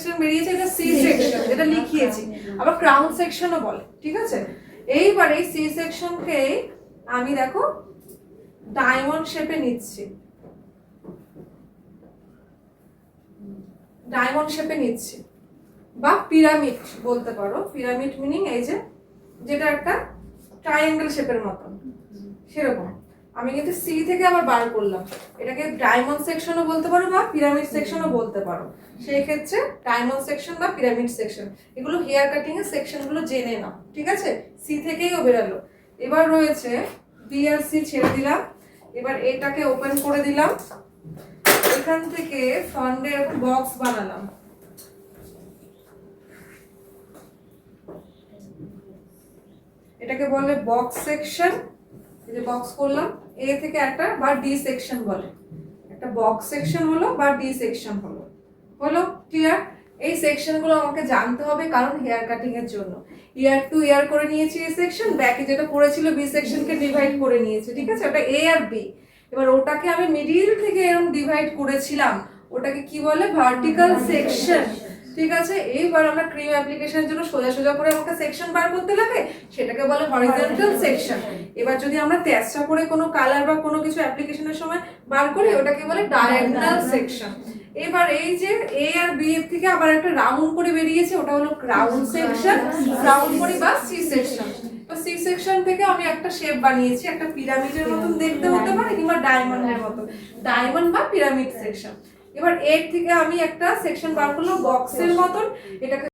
Section বেরিয়েছে, এটা C section, এটা লিখিয়েছি, আবার ক্রাউন সেকশনও বলে, ঠিক আছে। এইবার এই সি সেকশনকে আমি দেখো ডায়মন্ড শেপে নিচ্ছি, ডায়মন্ড শেপে নিচ্ছি, বা পিরামিড বলতে পারো। পিরামিড মিনিং এই যে যেটা একটা ট্রায়াঙ্গেল শেপের মতন, সেরকম। আমি কিন্তু সি থেকে আবার বার করলাম, এটাকে ডায়মন্ড সেকশনও বলতে পারো বা পিরামিড সেকশনও বলতে পারো। সেই ক্ষেত্রে ডায়মন্ড সেকশন বা পিরামিড সেকশন, এগুলো হেয়ার কাটিং এর সেকশন গুলো জেনে নাও, ঠিক আছে। সি থেকেই ও বেরালো। এবার রয়েছে বি আর সি, ছেড়ে দিলাম। এবার এটাকে ওপেন করে দিলাম, এখান থেকে ফন্ডে এরকম বক্স বানালাম, এটাকে বলে বক্স সেকশন। এই যে বক্স করলাম, এ থেকে একটা বা ডি সেকশন বলে, একটা বক্স সেকশন হলো বা ডি সেকশন হলো। হলো ক্লিয়ার? এই সেকশন গুলো আমাকে জানতে হবে, কারণ হেয়ার কাটিং এর জন্য ইয়ার টু ইয়ার করে নিয়েছি এই সেকশন, ব্যাকে যেটা পড়েছিল বি সেকশনকে ডিভাইড করে নিয়েছি, ঠিক আছে, ওটা এ আর বি। এবার ওটাকে আমি মিডিল থেকে এরকম ডিভাইড করেছিলাম, ওটাকে কি বলে, ভার্টিক্যাল সেকশন, ঠিক আছে। এইবার আমরা ক্রিম অ্যাপ্লিকেশনের জন্য সোজা সোজা করে আমাকে সেকশন বার করতে লাগে, সেটাকে বলে হরিজন্টাল সেকশন। এবার যদি আমরা তেজটা করে কোনো কালার বা কোনো কিছু অ্যাপ্লিকেশনের সময় বার করি, ওটাকে বলে ডায়াগোনাল সেকশন। এবার এই যে এ আর বি এর থেকে আবার একটা রাউন্ড করে বেরিয়েছে, ওটা হলো ক্রাউন সেকশন, রাউন্ড করে বা সি সেকশন। তো সি সেকশন থেকে আমি একটা শেপ বানিয়েছি, একটা পিরামিডের মতন দেখতে হতে পারে কিংবা ডায়মন্ডের মতো, ডায়মন্ড বা পিরামিড সেকশন। এবার এর থেকে আমি একটা সেকশন বার করলাম বক্সের মতন, এটাকে